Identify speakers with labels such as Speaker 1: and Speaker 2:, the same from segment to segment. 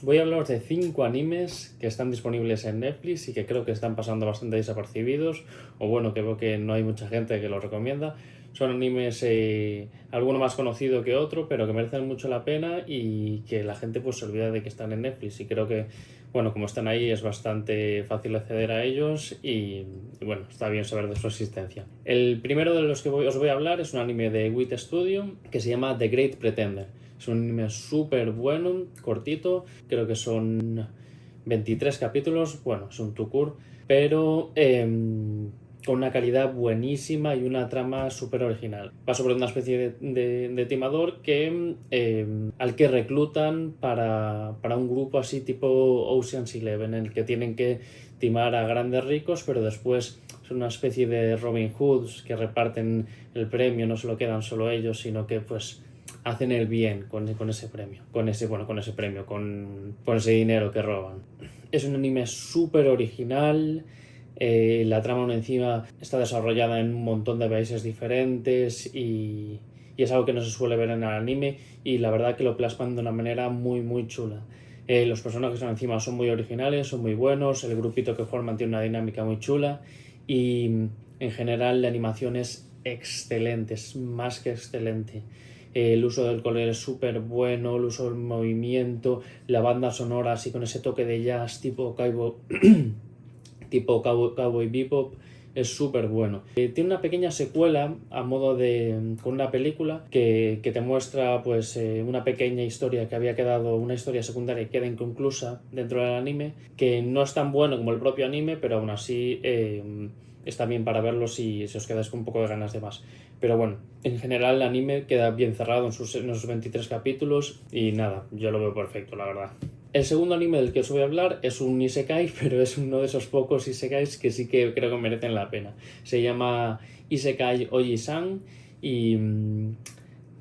Speaker 1: Voy a hablaros de 5 animes que están disponibles en Netflix y que creo que están pasando bastante desapercibidos, o bueno, que veo que no hay mucha gente que los recomienda. Son animes, alguno más conocido que otro, pero que merecen mucho la pena y que la gente pues se olvida de que están en Netflix. Y creo que, bueno, como están ahí es bastante fácil acceder a ellos y bueno, está bien saber de su existencia. El primero de los que os voy a hablar es un anime de WIT Studio que se llama The Great Pretender. Es un anime súper bueno, cortito, creo que son 23 capítulos, bueno, es un tukur, pero con una calidad buenísima y una trama súper original. Va sobre una especie de timador que al que reclutan para un grupo así tipo Ocean's Eleven, en el que tienen que timar a grandes ricos, pero después son una especie de Robin Hoods que reparten el premio, no se lo quedan solo ellos, sino que pues hacen el bien con ese premio, con ese premio, con ese dinero que roban. Es un anime súper original, la trama aún encima está desarrollada en un montón de países diferentes y es algo que no se suele ver en el anime y la verdad que lo plasman de una manera muy muy chula. Los personajes encima son muy originales, son muy buenos, el grupito que forman tiene una dinámica muy chula y en general la animación es excelente, es más que excelente. El uso del color es súper bueno, el uso del movimiento, la banda sonora así con ese toque de jazz tipo Cowboy Bebop es súper bueno. Tiene una pequeña secuela a modo de con una película que te muestra pues una pequeña historia que había quedado, una historia secundaria que queda inconclusa dentro del anime, que no es tan bueno como el propio anime, pero aún así está bien para verlo si os quedáis con un poco de ganas de más. Pero bueno, en general el anime queda bien cerrado en sus 23 capítulos y nada, yo lo veo perfecto, la verdad. El segundo anime del que os voy a hablar es un isekai, pero es uno de esos pocos isekais que sí que creo que merecen la pena. Se llama Isekai Oji-san y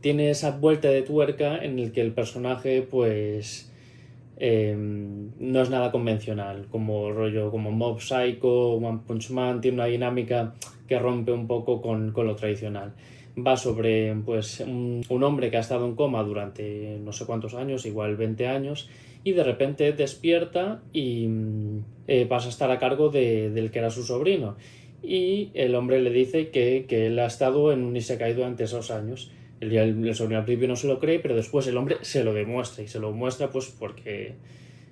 Speaker 1: tiene esa vuelta de tuerca en el que el personaje pues no es nada convencional, como rollo como Mob Psycho, One Punch Man, tiene una dinámica que rompe un poco con lo tradicional. Va sobre pues un hombre que ha estado en coma durante no sé cuántos años, igual 20 años, y de repente despierta y pasa a estar a cargo del que era su sobrino. Y el hombre le dice que él ha estado en un isekai durante esos años. El sobrino al principio no se lo cree, pero después el hombre se lo demuestra y se lo muestra pues porque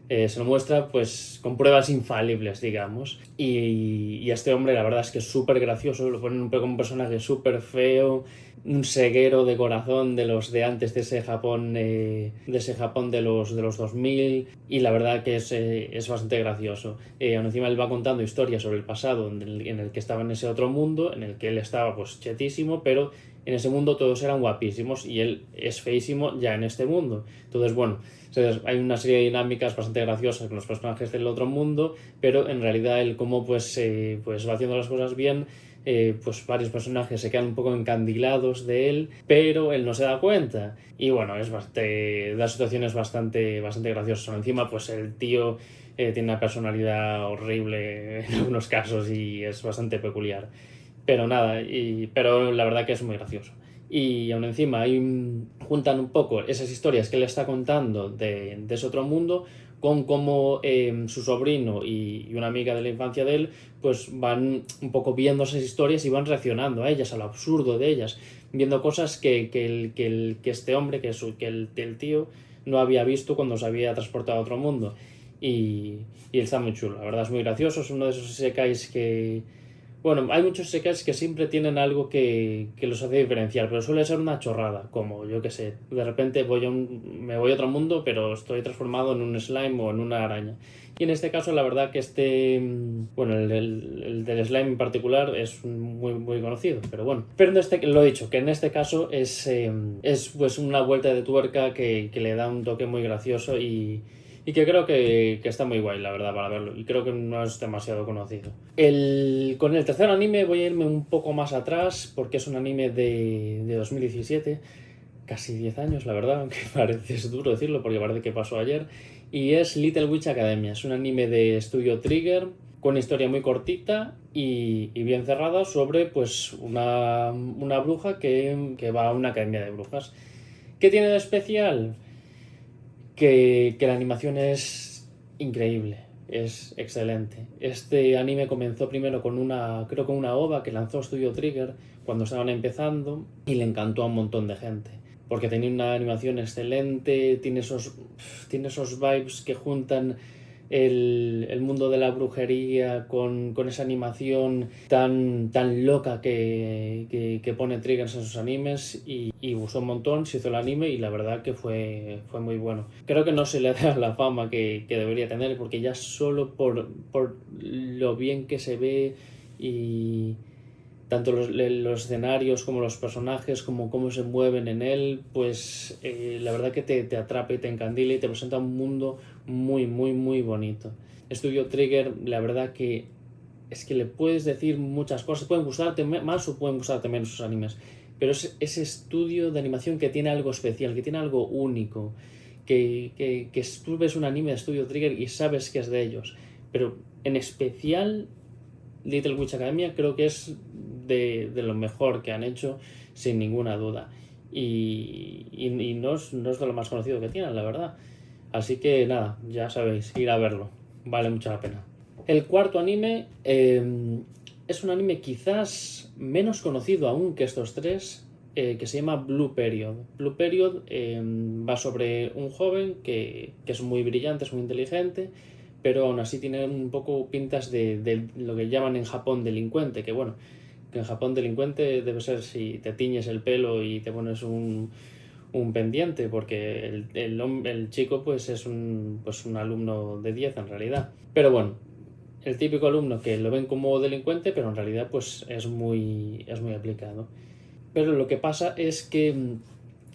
Speaker 1: se lo muestra pues con pruebas infalibles, digamos. Y este hombre la verdad es que es súper gracioso, lo ponen como un personaje súper feo, un ceguero de corazón de los de antes de ese Japón de los 2000 y la verdad que es bastante gracioso. Aún encima él va contando historias sobre el pasado en el que estaba en ese otro mundo, en el que él estaba pues chetísimo, pero en ese mundo todos eran guapísimos y él es feísimo ya en este mundo. Entonces, bueno, hay una serie de dinámicas bastante graciosas con los personajes del otro mundo, pero en realidad él como pues va haciendo las cosas bien, pues varios personajes se quedan un poco encandilados de él, pero él no se da cuenta. Y bueno, la situación es bastante graciosa. Encima, pues el tío tiene una personalidad horrible en algunos casos y es bastante peculiar. Pero nada, pero la verdad que es muy gracioso. Y aún encima juntan un poco esas historias que él está contando de ese otro mundo con cómo su sobrino y una amiga de la infancia de él pues van un poco viendo esas historias y van reaccionando a ellas, al absurdo de ellas, viendo cosas que este hombre, que el tío no había visto cuando se había transportado a otro mundo. Y él está muy chulo, la verdad es muy gracioso, es uno de esos isekais que bueno, hay muchos isekais que siempre tienen algo que los hace diferenciar, pero suele ser una chorrada, como yo que sé, de repente me voy a otro mundo, pero estoy transformado en un slime o en una araña. Y en este caso, la verdad que bueno, el del slime en particular es muy, muy conocido, pero bueno. Pero lo he dicho, que en este caso es pues una vuelta de tuerca que le da un toque muy gracioso y que creo que está muy guay, la verdad, para verlo. Y creo que no es demasiado conocido. Con el tercer anime voy a irme un poco más atrás, porque es un anime de 2017, casi 10 años, la verdad, aunque es duro decirlo, porque parece que pasó ayer. Y es Little Witch Academia. Es un anime de estudio Trigger, con una historia muy cortita y bien cerrada sobre pues una bruja que va a una academia de brujas. ¿Qué tiene de especial? que la animación es increíble, es excelente. Este anime comenzó primero con creo con una OVA que lanzó Studio Trigger cuando estaban empezando y le encantó a un montón de gente. Porque tenía una animación excelente, tiene esos vibes que juntan el mundo de la brujería con esa animación tan loca que pone Triggers en sus animes y gustó un montón, se hizo el anime y la verdad que fue muy bueno. Creo que no se le da la fama que debería tener porque ya solo por lo bien que se ve y tanto los escenarios como los personajes, como cómo se mueven en él, pues la verdad que te atrapa y te encandila y te presenta un mundo muy bonito. Studio Trigger, la verdad que es que le puedes decir muchas cosas, pueden gustarte más o pueden gustarte menos sus animes, pero es ese estudio de animación que tiene algo especial, que tiene algo único, que tú ves un anime de Studio Trigger y sabes que es de ellos, pero en especial Little Witch Academia creo que es de lo mejor que han hecho, sin ninguna duda. Y no es de lo más conocido que tienen, la verdad. Así que nada, ya sabéis, ir a verlo. Vale mucho la pena. El cuarto anime es un anime quizás menos conocido aún que estos tres, que se llama Blue Period. Blue Period va sobre un joven que es muy brillante, es muy inteligente, pero aún así tiene un poco pintas de lo que llaman en Japón delincuente, que bueno, que en Japón delincuente debe ser si te tiñes el pelo y te pones un pendiente, porque el chico pues es un alumno de 10 en realidad. Pero bueno, el típico alumno que lo ven como delincuente, pero en realidad pues es muy aplicado. Pero lo que pasa es que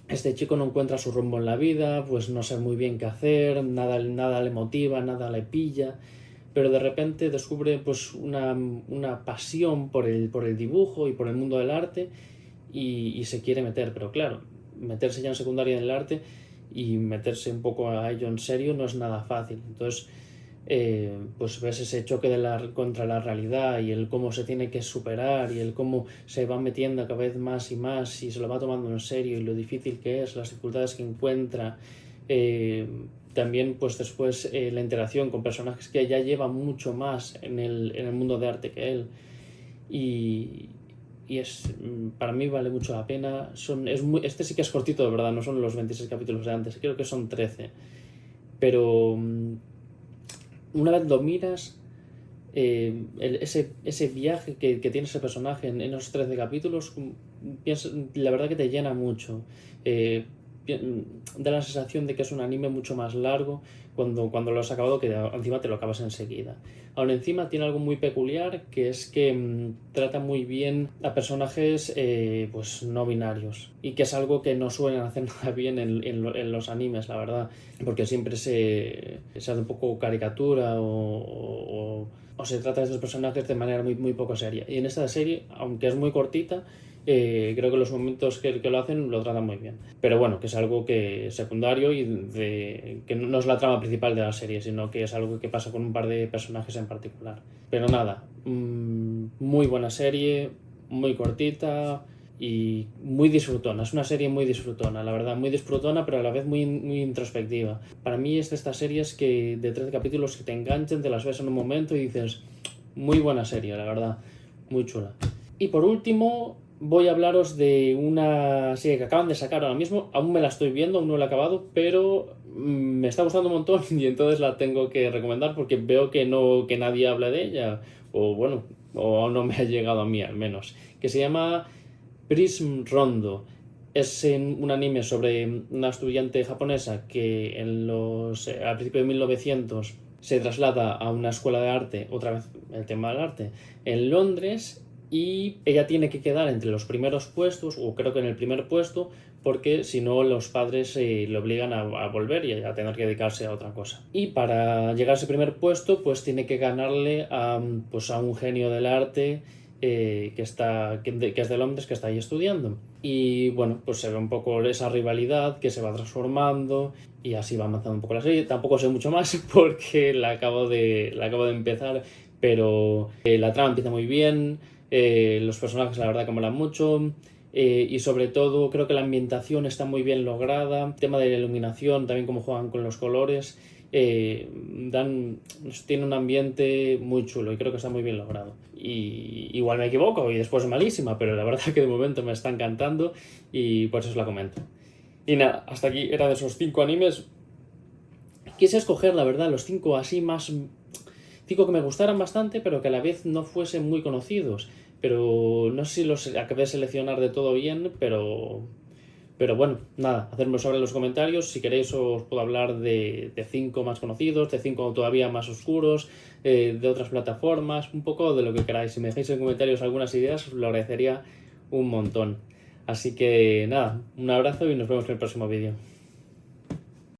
Speaker 1: este chico no encuentra su rumbo en la vida, pues no sabe muy bien qué hacer, nada le motiva, nada le pilla, pero de repente descubre pues una pasión por el dibujo y por el mundo del arte y se quiere meter, pero claro, meterse ya en secundaria en el arte y meterse un poco a ello en serio no es nada fácil. Entonces pues ves ese choque contra la realidad y el cómo se tiene que superar y el cómo se va metiendo cada vez más y más y se lo va tomando en serio y lo difícil que es, las dificultades que encuentra. También pues después la interacción con personajes que ya llevan mucho más en el mundo de arte que él y para mí vale mucho la pena. Este sí que es cortito de verdad, no son los 26 capítulos de antes, creo que son 13, pero una vez lo miras, ese viaje que tiene ese personaje en esos 13 capítulos, la verdad que te llena mucho. Da la sensación de que es un anime mucho más largo cuando lo has acabado, que encima te lo acabas enseguida. Aún encima tiene algo muy peculiar, que es que trata muy bien a personajes pues no binarios, y que es algo que no suelen hacer nada bien en los animes, la verdad, porque siempre se hace un poco caricatura o se trata de estos personajes de manera muy poco seria. Y en esta serie, aunque es muy cortita, creo que los momentos que lo hacen lo tratan muy bien. Pero bueno, que es algo que secundario y que no es la trama principal de la serie, sino que es algo que pasa con un par de personajes en particular. Pero nada, muy buena serie, muy cortita y muy disfrutona. Es una serie muy disfrutona, la verdad, muy disfrutona, pero a la vez muy introspectiva. Para mí es de estas series que de 13 capítulos que te enganchen, te las ves en un momento y dices, muy buena serie, la verdad, muy chula. Y por último, voy a hablaros de una serie que acaban de sacar ahora mismo. Aún me la estoy viendo, aún no la he acabado, pero me está gustando un montón y entonces la tengo que recomendar porque veo que nadie habla de ella, o bueno, o no me ha llegado a mí al menos, que se llama Prism Rondo. Es un anime sobre una estudiante japonesa que al principio de 1900 se traslada a una escuela de arte, otra vez el tema del arte, en Londres, y ella tiene que quedar entre los primeros puestos, o creo que en el primer puesto, porque si no los padres le obligan a volver y a tener que dedicarse a otra cosa. Y para llegar a ese primer puesto, pues tiene que ganarle a un genio del arte que es de Londres, que está ahí estudiando. Y bueno, pues se ve un poco esa rivalidad que se va transformando y así va avanzando un poco la serie. Tampoco sé mucho más porque la acabo de empezar, pero la trama empieza muy bien, los personajes la verdad que molan mucho, y sobre todo creo que la ambientación está muy bien lograda, el tema de la iluminación, también cómo juegan con los colores, tiene un ambiente muy chulo y creo que está muy bien logrado. Y igual me equivoco y después es malísima, pero la verdad que de momento me está encantando y por eso os la comento. Y nada, hasta aquí era de esos 5 animes. Quise escoger, la verdad, los 5 así más... 5 que me gustaran bastante, pero que a la vez no fuesen muy conocidos. Pero no sé si los acabé de seleccionar de todo bien, pero bueno, nada, hacedme saber en los comentarios. Si queréis os puedo hablar de 5 más conocidos, de 5 todavía más oscuros, de otras plataformas, un poco de lo que queráis. Si me dejáis en comentarios algunas ideas, os lo agradecería un montón. Así que nada, un abrazo y nos vemos en el próximo vídeo.